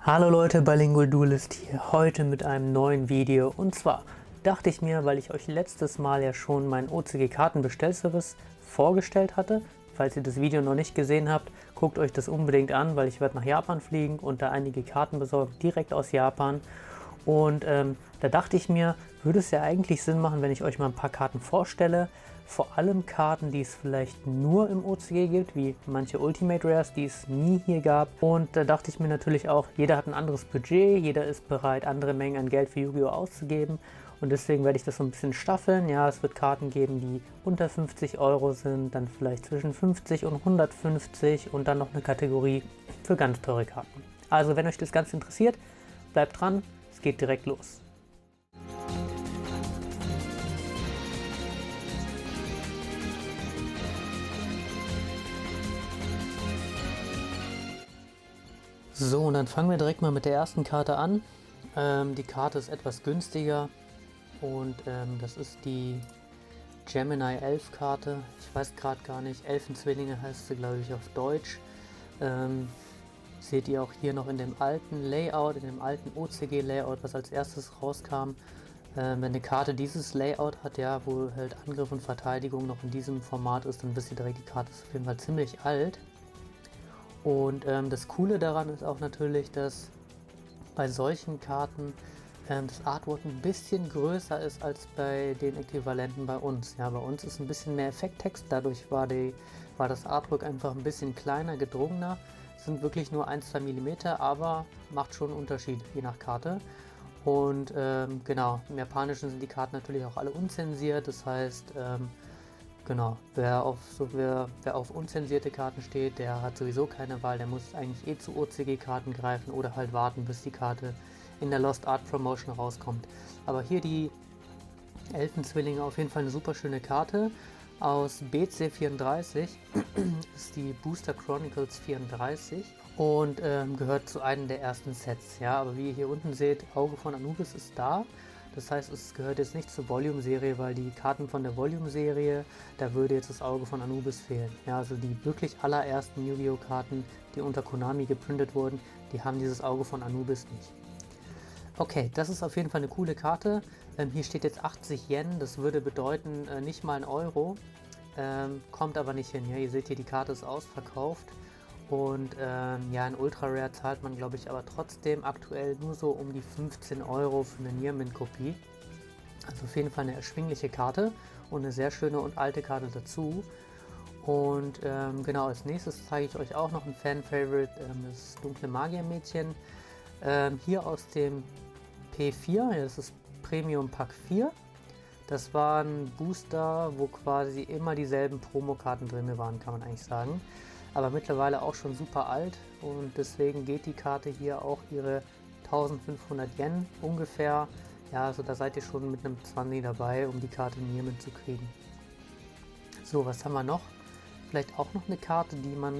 Hallo Leute, Bilingual Duelist hier, heute mit einem neuen Video. Und zwar dachte ich mir, weil ich euch letztes Mal ja schon meinen OCG-Kartenbestellservice vorgestellt hatte, falls ihr das Video noch nicht gesehen habt, guckt euch das unbedingt an, weil ich werde nach Japan fliegen und da einige Karten besorgen, direkt aus Japan. Und da dachte ich mir, würde es ja eigentlich Sinn machen, wenn ich euch mal ein paar Karten vorstelle. Vor allem Karten, die es vielleicht nur im OCG gibt, wie manche Ultimate Rares, die es nie hier gab. Und da dachte ich mir natürlich auch, jeder hat ein anderes Budget, jeder ist bereit, andere Mengen an Geld für Yu-Gi-Oh! Auszugeben. Und deswegen werde ich das so ein bisschen staffeln. Ja, es wird Karten geben, die unter 50 Euro sind, dann vielleicht zwischen 50 und 150 und dann noch eine Kategorie für ganz teure Karten. Also wenn euch das Ganze interessiert, bleibt dran, es geht direkt los. So, und dann fangen wir direkt mal mit der ersten Karte an. Die Karte ist etwas günstiger und das ist die Gemini 11 Karte. Ich weiß gerade gar nicht, Elfenzwillinge heißt sie, glaube ich, auf Deutsch. Seht ihr auch hier noch in dem alten Layout, in dem alten OCG Layout, was als erstes rauskam. Wenn eine Karte dieses Layout hat, ja, wo halt Angriff und Verteidigung noch in diesem Format ist, dann wisst ihr direkt, die Karte ist auf jeden Fall ziemlich alt. Und das Coole daran ist auch natürlich, dass bei solchen Karten das Artwork ein bisschen größer ist als bei den Äquivalenten bei uns. Ja, bei uns ist ein bisschen mehr Effekttext, dadurch war das Artwork einfach ein bisschen kleiner, gedrungener. Es sind wirklich nur 1-2 mm, aber macht schon einen Unterschied, je nach Karte. Und genau, im Japanischen sind die Karten natürlich auch alle unzensiert, das heißt, genau, wer auf unzensierte Karten steht, der hat sowieso keine Wahl, der muss eigentlich zu OCG-Karten greifen oder halt warten, bis die Karte in der Lost Art Promotion rauskommt. Aber hier die Elfenzwillinge, auf jeden Fall eine super schöne Karte. Aus BC34 ist die Booster Chronicles 34 und gehört zu einem der ersten Sets. Ja, aber wie ihr hier unten seht, Auge von Anubis ist da. Das heißt, es gehört jetzt nicht zur Volume-Serie, weil die Karten von der Volume-Serie, da würde jetzt das Auge von Anubis fehlen. Ja, also die wirklich allerersten Yu-Gi-Oh! Karten, die unter Konami geprintet wurden, die haben dieses Auge von Anubis nicht. Okay, das ist auf jeden Fall eine coole Karte. Hier steht jetzt 80 Yen, das würde bedeuten nicht mal ein Euro. Kommt aber nicht hin. Ja, ihr seht hier, die Karte ist ausverkauft. Und ja, in Ultra Rare zahlt man, glaube ich, aber trotzdem aktuell nur so um die 15 Euro für eine Nearmint-Kopie. Also auf jeden Fall eine erschwingliche Karte und eine sehr schöne und alte Karte dazu. Und genau, als nächstes zeige ich euch auch noch ein Fan-Favorite, das dunkle Magier-Mädchen. Hier aus dem P4, ja, das ist Premium Pack 4. Das war ein Booster, wo quasi immer dieselben Promokarten drin waren, kann man eigentlich sagen. Aber mittlerweile auch schon super alt und deswegen geht die Karte hier auch ihre 1500 Yen ungefähr. Ja, also da seid ihr schon mit einem 20 dabei, um die Karte Nearmint zu kriegen. So, was haben wir noch? Vielleicht auch noch eine Karte, die man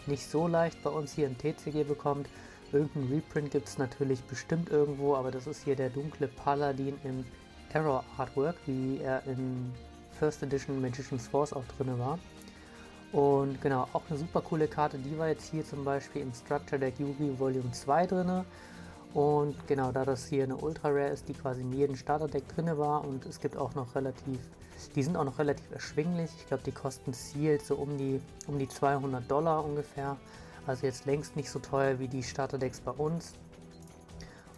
nicht so leicht bei uns hier im TCG bekommt. Irgendein Reprint gibt es natürlich bestimmt irgendwo, aber das ist hier der dunkle Paladin im Error Artwork, wie er in First Edition Magician's Force auch drin war. Und genau, auch eine super coole Karte, die war jetzt hier zum Beispiel im Structure Deck Yu-Gi Volume 2 drin. Und genau, da das hier eine Ultra Rare ist, die quasi in jedem Starter Deck drin war und es gibt auch noch die sind auch noch relativ erschwinglich. Ich glaube, die kosten Sealed so um die $200 ungefähr. Also jetzt längst nicht so teuer wie die Starter Decks bei uns.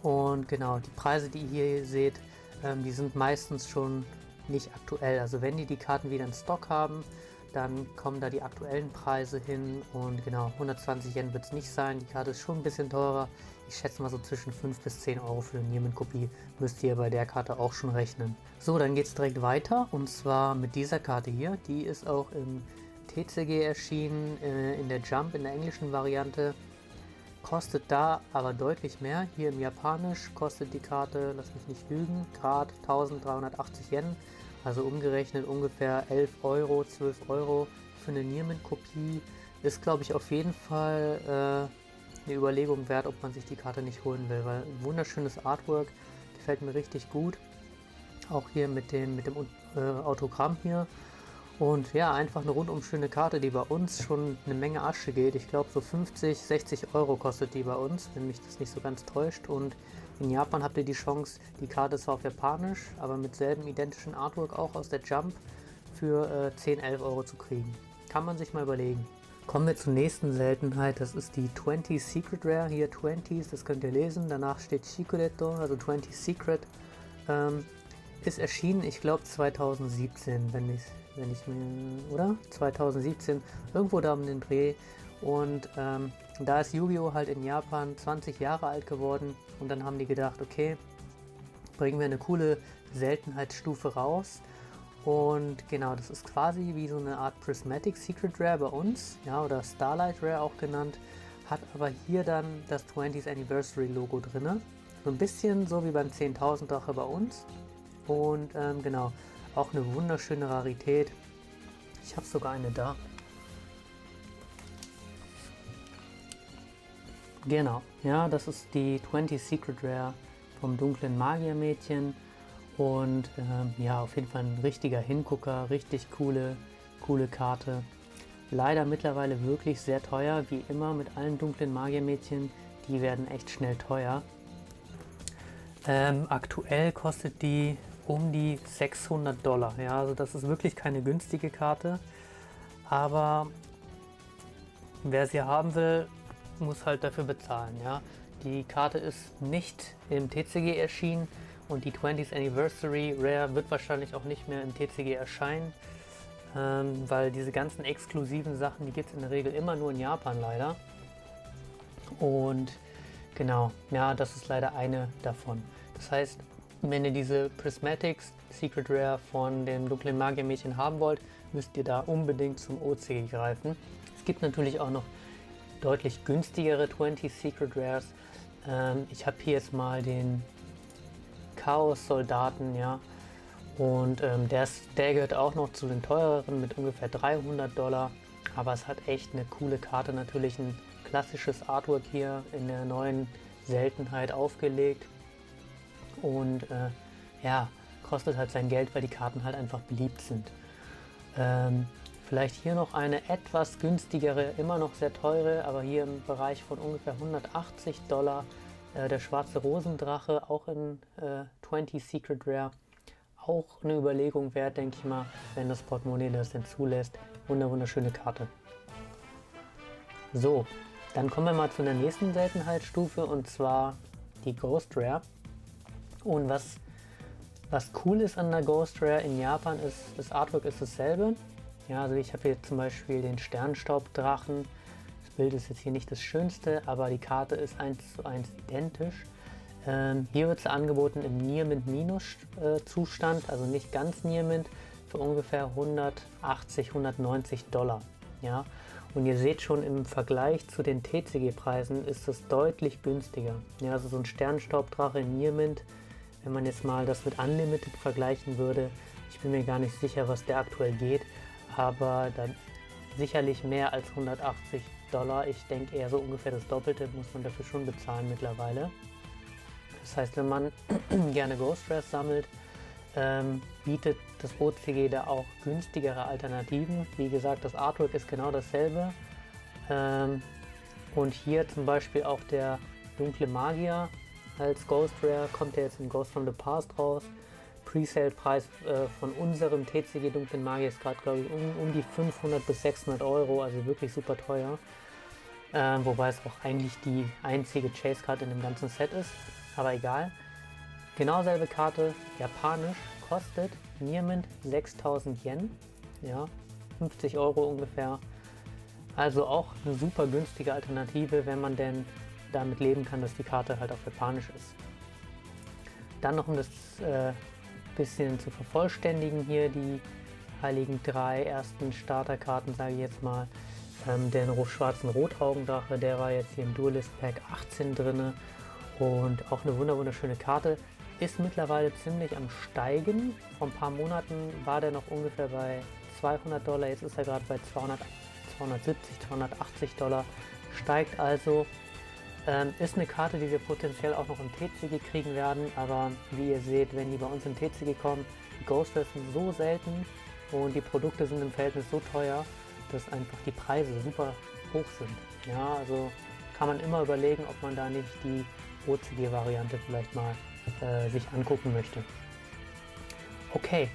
Und genau, die Preise, die ihr hier seht, die sind meistens schon nicht aktuell. Also wenn die Karten wieder in Stock haben, dann kommen da die aktuellen Preise hin und genau, 120 Yen wird es nicht sein. Die Karte ist schon ein bisschen teurer. Ich schätze mal so zwischen 5 bis 10 Euro für eine Nearmint-Kopie müsst ihr bei der Karte auch schon rechnen. So, dann geht es direkt weiter und zwar mit dieser Karte hier. Die ist auch im TCG erschienen, in der Jump, in der englischen Variante. Kostet da aber deutlich mehr. Hier im Japanisch kostet die Karte, lass mich nicht lügen, gerade 1380 Yen. Also umgerechnet ungefähr 11 Euro, 12 Euro für eine Nearmint-Kopie. Ist, glaube ich, auf jeden Fall eine Überlegung wert, ob man sich die Karte nicht holen will. Weil ein wunderschönes Artwork, gefällt mir richtig gut. Auch hier mit dem Autogramm hier. Und ja, einfach eine rundum schöne Karte, die bei uns schon eine Menge Asche geht. Ich glaube, so 50, 60 Euro kostet die bei uns, wenn mich das nicht so ganz täuscht. Und in Japan habt ihr die Chance, die Karte ist zwar auf Japanisch, aber mit selben identischen Artwork auch aus der Jump für 10, 11 Euro zu kriegen. Kann man sich mal überlegen. Kommen wir zur nächsten Seltenheit, das ist die 20 Secret Rare. Hier 20s, das könnt ihr lesen. Danach steht Shikureto, also 20 Secret. Ist erschienen, ich glaube 2017, wenn ich mir, oder? 2017, irgendwo da um den Dreh. Und da ist Yu-Gi-Oh! Halt in Japan 20 Jahre alt geworden und dann haben die gedacht, okay, bringen wir eine coole Seltenheitsstufe raus. Und genau, das ist quasi wie so eine Art Prismatic Secret Rare bei uns, ja, oder Starlight Rare auch genannt, hat aber hier dann das 20th Anniversary Logo drin. So ein bisschen so wie beim 10.000 Drache bei uns. Und genau, auch eine wunderschöne Rarität. Ich habe sogar eine da. Genau, ja, das ist die 20 Secret Rare vom dunklen Magiermädchen. Und ja, auf jeden Fall ein richtiger Hingucker, richtig coole Karte. Leider mittlerweile wirklich sehr teuer, wie immer mit allen dunklen Magiermädchen. Die werden echt schnell teuer. Aktuell kostet die um die $600. Ja, also das ist wirklich keine günstige Karte. Aber wer sie haben will, muss halt dafür bezahlen. Ja, die Karte ist nicht im TCG erschienen. Und die 20th Anniversary Rare wird wahrscheinlich auch nicht mehr im TCG erscheinen, weil diese ganzen exklusiven Sachen, die gibt es in der Regel immer nur in Japan leider. Und genau, ja, das ist leider eine davon. Das heißt, wenn ihr diese Prismatics Secret Rare von dem dunklen Magiermädchen haben wollt, müsst ihr da unbedingt zum OCG greifen. Es gibt natürlich auch noch deutlich günstigere 20 Secret Rares. Ich habe hier jetzt mal den Chaos-Soldaten, ja. Und der gehört auch noch zu den teureren mit ungefähr $300. Aber es hat echt eine coole Karte, natürlich ein klassisches Artwork hier in der neuen Seltenheit aufgelegt. Und ja, kostet halt sein Geld, weil die Karten halt einfach beliebt sind. Vielleicht hier noch eine etwas günstigere, immer noch sehr teure, aber hier im Bereich von ungefähr $180. Der schwarze Rosendrache, auch in 20 Secret Rare. Auch eine Überlegung wert, denke ich mal, wenn das Portemonnaie das denn zulässt. Wunderschöne Karte. So, dann kommen wir mal zu der nächsten Seltenheitsstufe und zwar die Ghost Rare. Und was cool ist an der Ghost Rare in Japan ist, das Artwork ist dasselbe. Ja, also ich habe hier zum Beispiel den Sternstaubdrachen. Bild ist jetzt hier nicht das schönste, aber die Karte ist 1:1 identisch. Hier wird sie angeboten im Near Mint Minus Zustand, also nicht ganz Near Mint, für ungefähr $180, $190. Ja? Und ihr seht schon, im Vergleich zu den TCG-Preisen ist es deutlich günstiger. Ja, also so ein Sternstaubdrache in Near Mint, wenn man jetzt mal das mit Unlimited vergleichen würde, ich bin mir gar nicht sicher, was der aktuell geht, aber dann sicherlich mehr als $180. Ich denke eher so ungefähr das Doppelte muss man dafür schon bezahlen mittlerweile. Das heißt, wenn man gerne Ghost Rares sammelt, bietet das OCG da auch günstigere Alternativen. Wie gesagt, das Artwork ist genau dasselbe. Und hier zum Beispiel auch der dunkle Magier als Ghost Rare kommt ja jetzt in Ghost from the Past raus. Presale-Preis von unserem TCG dunklen Magier ist gerade, glaube ich, um die 500 bis 600 Euro, also wirklich super teuer. Wobei es auch eigentlich die einzige Chase-Card in dem ganzen Set ist, aber egal. Genau selbe Karte, japanisch, kostet Near Mint 6000 Yen, ja, 50 Euro ungefähr. Also auch eine super günstige Alternative, wenn man denn damit leben kann, dass die Karte halt auf japanisch ist. Dann noch um das bisschen zu vervollständigen hier die heiligen drei ersten Starterkarten, sage ich jetzt mal. Den schwarzen Rotaugendrache, der war jetzt hier im Duelist Pack 18 drin und auch eine wunderschöne Karte. Ist mittlerweile ziemlich am Steigen. Vor ein paar Monaten war der noch ungefähr bei $200, jetzt ist er gerade bei 270, $280. Steigt also. Ist eine Karte, die wir potenziell auch noch im TCG kriegen werden, aber wie ihr seht, wenn die bei uns im TCG kommen, die Ghost Rares sind so selten, und die Produkte sind im Verhältnis so teuer, dass einfach die Preise super hoch sind. Ja, also kann man immer überlegen, ob man da nicht die OCG-Variante vielleicht mal sich angucken möchte. Okay,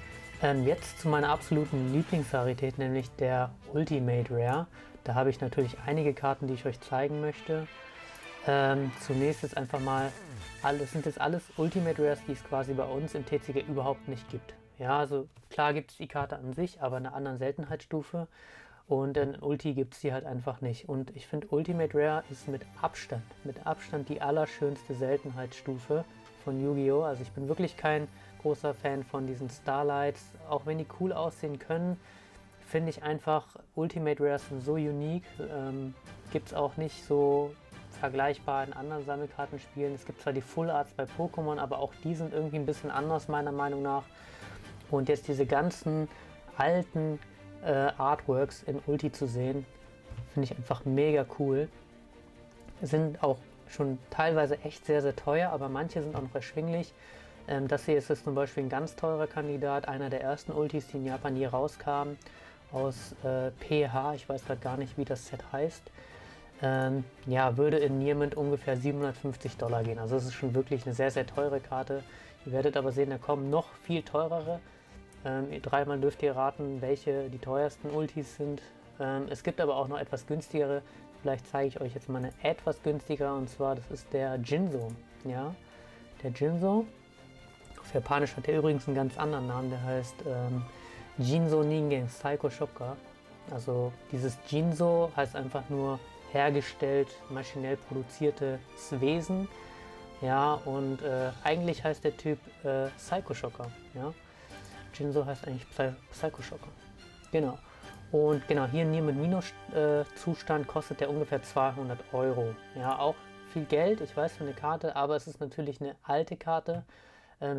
jetzt zu meiner absoluten Lieblingsrarität, nämlich der Ultimate Rare. Da habe ich natürlich einige Karten, die ich euch zeigen möchte. Zunächst ist einfach mal, sind jetzt alles Ultimate Rares, die es quasi bei uns im TCG überhaupt nicht gibt. Ja, also klar gibt es die Karte an sich, aber in einer anderen Seltenheitsstufe. Und in Ulti gibt es die halt einfach nicht. Und ich finde, Ultimate Rare ist mit Abstand die allerschönste Seltenheitsstufe von Yu-Gi-Oh! Also ich bin wirklich kein großer Fan von diesen Starlights. Auch wenn die cool aussehen können, finde ich einfach, Ultimate Rares sind so unique. Gibt es auch nicht so vergleichbar in anderen Sammelkartenspielen. Es gibt zwar die Full Arts bei Pokémon, aber auch die sind irgendwie ein bisschen anders meiner Meinung nach. Und jetzt diese ganzen alten Artworks in Ulti zu sehen, finde ich einfach mega cool. Sind auch schon teilweise echt sehr, sehr teuer, aber manche sind auch noch erschwinglich. Das hier ist jetzt zum Beispiel ein ganz teurer Kandidat, einer der ersten Ultis, die in Japan je rauskamen, aus PH, ich weiß gerade gar nicht, wie das Set heißt. Ja, würde in Niermund ungefähr $750 gehen. Also das ist schon wirklich eine sehr, sehr teure Karte. Ihr werdet aber sehen, da kommen noch viel teurere. Dreimal dürft ihr raten, welche die teuersten Ultis sind. Es gibt aber auch noch etwas günstigere. Vielleicht zeige ich euch jetzt mal eine etwas günstigere, und zwar das ist der Jinzo. Ja, der Jinzo. Auf Japanisch hat er übrigens einen ganz anderen Namen, der heißt Jinzo Ningen Psycho Shocker. Also dieses Jinzo heißt einfach nur hergestellt, maschinell produziertes Wesen. Ja, und eigentlich heißt der Typ Psycho Shocker. Ja. Jinzo heißt eigentlich Psycho Shocker. Genau. Und genau, hier in mit Minus-Zustand kostet der ungefähr 200 Euro. Ja, auch viel Geld, ich weiß, für eine Karte, aber es ist natürlich eine alte Karte.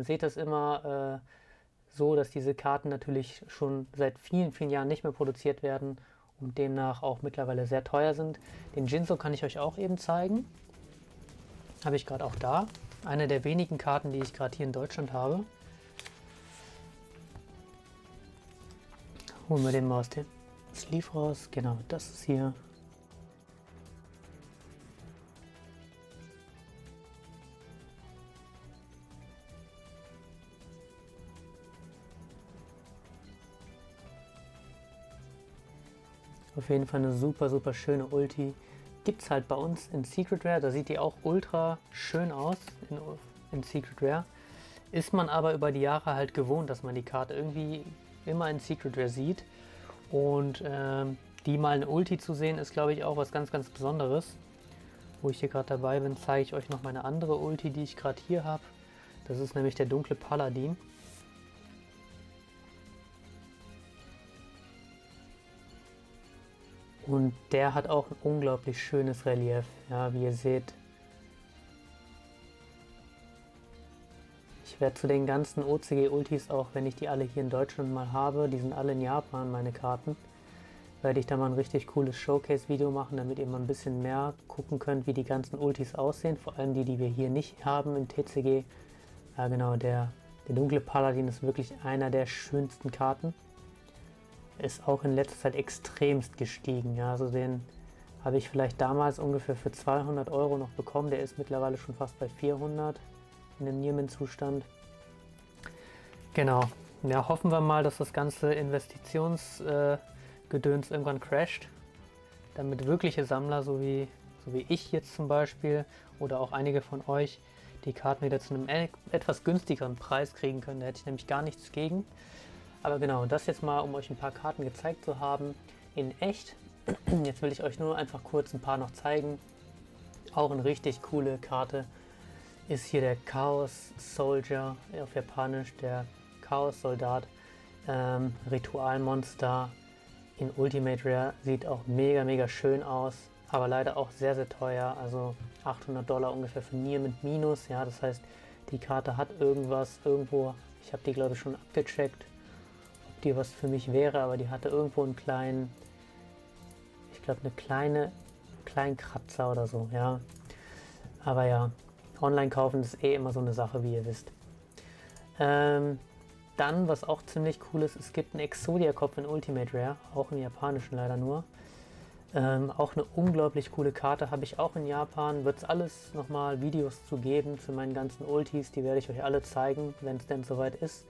Seht das immer so, dass diese Karten natürlich schon seit vielen, vielen Jahren nicht mehr produziert werden und demnach auch mittlerweile sehr teuer sind. Den Jinzo kann ich euch auch eben zeigen. Habe ich gerade auch da. Eine der wenigen Karten, die ich gerade hier in Deutschland habe. Holen wir den mal aus dem Sleeve raus. Genau, das ist hier. Auf jeden Fall eine super, super schöne Ulti. Gibt es halt bei uns in Secret Rare. Da sieht die auch ultra schön aus in Secret Rare. Ist man aber über die Jahre halt gewohnt, dass man die Karte irgendwie immer in Secret Rare sieht. Und die mal eine Ulti zu sehen, ist glaube ich auch was ganz, ganz Besonderes. Wo ich hier gerade dabei bin, zeige ich euch noch meine andere Ulti, die ich gerade hier habe. Das ist nämlich der dunkle Paladin. Und der hat auch ein unglaublich schönes Relief, ja, wie ihr seht. Ich werde zu den ganzen OCG-Ultis, auch wenn ich die alle hier in Deutschland mal habe, die sind alle in Japan, meine Karten, werde ich da mal ein richtig cooles Showcase-Video machen, damit ihr mal ein bisschen mehr gucken könnt, wie die ganzen Ultis aussehen. Vor allem die, die wir hier nicht haben im TCG. Ja genau, der dunkle Paladin ist wirklich einer der schönsten Karten. Ist auch in letzter Zeit extremst gestiegen. Ja, also den habe ich vielleicht damals ungefähr für 200 Euro noch bekommen. Der ist mittlerweile schon fast bei 400 in dem Nierman-Zustand. Genau. Ja, hoffen wir mal, dass das ganze Investitionsgedöns irgendwann crasht. Damit wirkliche Sammler, so wie ich jetzt zum Beispiel oder auch einige von euch, die Karten wieder zu einem etwas günstigeren Preis kriegen können. Da hätte ich nämlich gar nichts gegen. Aber genau, das jetzt mal, um euch ein paar Karten gezeigt zu haben, in echt. Jetzt will ich euch nur einfach kurz ein paar noch zeigen. Auch eine richtig coole Karte ist hier der Chaos Soldier, auf Japanisch der Chaos Soldat. Ritualmonster in Ultimate Rare, sieht auch mega, mega schön aus, aber leider auch sehr, sehr teuer. Also $800 ungefähr für Nier mit Minus. Ja, das heißt, die Karte hat irgendwas irgendwo, ich habe die glaube ich schon abgecheckt, die was für mich wäre, aber die hatte irgendwo einen kleinen, ich glaube kleinen Kratzer oder so, ja. Aber ja, online kaufen ist eh immer so eine Sache, wie ihr wisst. Dann Dann, was auch ziemlich cool ist, es gibt einen Exodia-Kopf in Ultimate Rare, auch im Japanischen leider nur. Auch eine unglaublich coole Karte, habe ich auch in Japan. Wird es alles nochmal Videos zu geben zu meinen ganzen Ultis, die werde ich euch alle zeigen, wenn es denn soweit ist.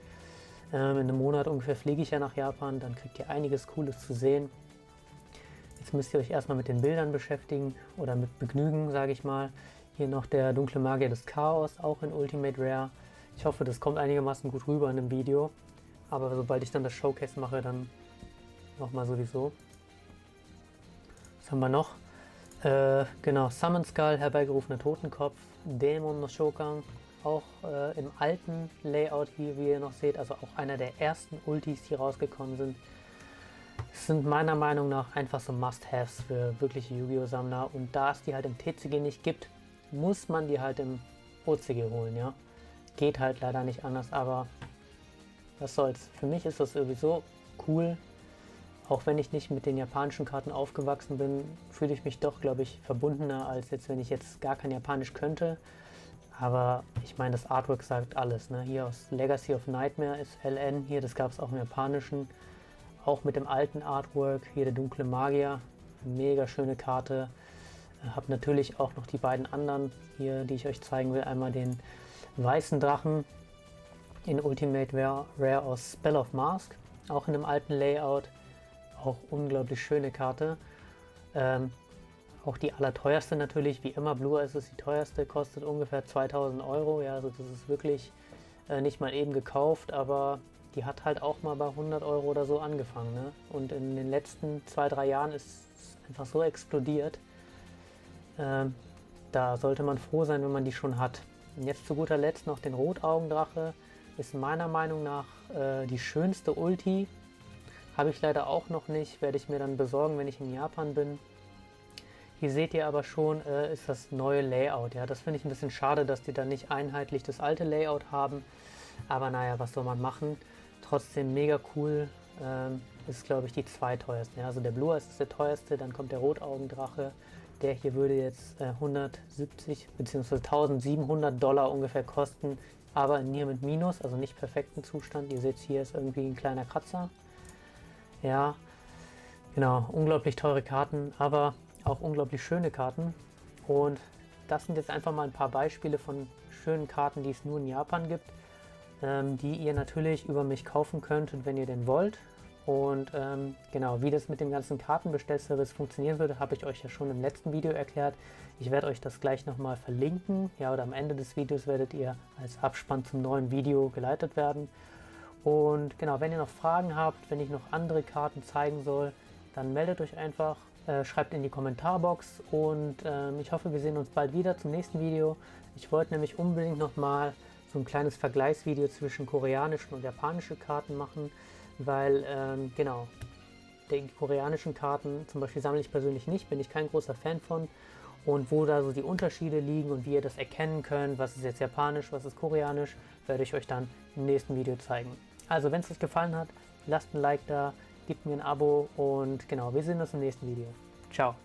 In einem Monat ungefähr fliege ich ja nach Japan, dann kriegt ihr einiges Cooles zu sehen. Jetzt müsst ihr euch erstmal mit den Bildern beschäftigen oder mit Begnügen, sage ich mal. Hier noch der dunkle Magier des Chaos, auch in Ultimate Rare. Ich hoffe, das kommt einigermaßen gut rüber in dem Video. Aber sobald ich dann das Showcase mache, dann nochmal sowieso. Was haben wir noch? Genau, Summon Skull, herbeigerufener Totenkopf, Dämon no Shokan, auch im alten Layout hier, wie ihr noch seht, also auch einer der ersten Ultis, die rausgekommen sind. Es sind meiner Meinung nach einfach so Must-Haves für wirkliche Yu-Gi-Oh! Sammler, und da es die halt im TCG nicht gibt, muss man die halt im OCG holen, ja. Geht halt leider nicht anders, aber was soll's. Für mich ist das sowieso cool. Auch wenn ich nicht mit den japanischen Karten aufgewachsen bin, fühle ich mich doch, glaube ich, verbundener, als jetzt, wenn ich jetzt gar kein Japanisch könnte. Aber ich meine, das Artwork sagt alles. Ne? Hier aus Legacy of Nightmare ist LN hier, das gab es auch im Japanischen. Auch mit dem alten Artwork, hier der dunkle Magier, mega schöne Karte. Habe natürlich auch noch die beiden anderen hier, die ich euch zeigen will. Einmal den weißen Drachen in Ultimate Rare aus Spell of Mask, auch in einem alten Layout. Auch unglaublich schöne Karte. Auch die allerteuerste natürlich, wie immer, Blue Eyes ist die teuerste, kostet ungefähr 2000 Euro. Ja, also das ist wirklich nicht mal eben gekauft, aber die hat halt auch mal bei 100 Euro oder so angefangen. Ne? Und in den letzten 2-3 Jahren ist es einfach so explodiert. Da sollte man froh sein, wenn man die schon hat. Und jetzt zu guter Letzt noch den Rotaugendrache. Ist meiner Meinung nach die schönste Ulti. Habe ich leider auch noch nicht, werde ich mir dann besorgen, wenn ich in Japan bin. Hier seht ihr aber schon, ist das neue Layout. Ja, das finde ich ein bisschen schade, dass die dann nicht einheitlich das alte Layout haben. Aber naja, was soll man machen? Trotzdem mega cool. Ist, glaube ich, die zweiteuerste. Ja, also der Blue Eyes ist der teuerste, dann kommt der Rotaugendrache. Der hier würde jetzt 170 bzw. 1700 Dollar ungefähr kosten. Aber hier mit Minus, also nicht perfekten Zustand. Ihr seht, hier ist irgendwie ein kleiner Kratzer. Ja, genau, unglaublich teure Karten, aber auch unglaublich schöne Karten. Und das sind jetzt einfach mal ein paar Beispiele von schönen Karten, die es nur in Japan gibt, die ihr natürlich über mich kaufen könntet, wenn ihr denn wollt. Und genau, wie das mit dem ganzen Kartenbestellservice funktionieren würde, habe ich euch ja schon im letzten Video erklärt. Ich werde euch das gleich nochmal verlinken. Ja, oder am Ende des Videos werdet ihr als Abspann zum neuen Video geleitet werden. Und genau, wenn ihr noch Fragen habt, wenn ich noch andere Karten zeigen soll, dann meldet euch einfach, schreibt in die Kommentarbox, und ich hoffe, wir sehen uns bald wieder zum nächsten Video. Ich wollte nämlich unbedingt nochmal so ein kleines Vergleichsvideo zwischen koreanischen und japanischen Karten machen, weil genau, die koreanischen Karten zum Beispiel sammle ich persönlich nicht, bin ich kein großer Fan von. Und wo da so die Unterschiede liegen und wie ihr das erkennen könnt, was ist jetzt japanisch, was ist koreanisch, werde ich euch dann im nächsten Video zeigen. Also wenn es euch gefallen hat, lasst ein Like da, gebt mir ein Abo, und genau, wir sehen uns im nächsten Video. Ciao!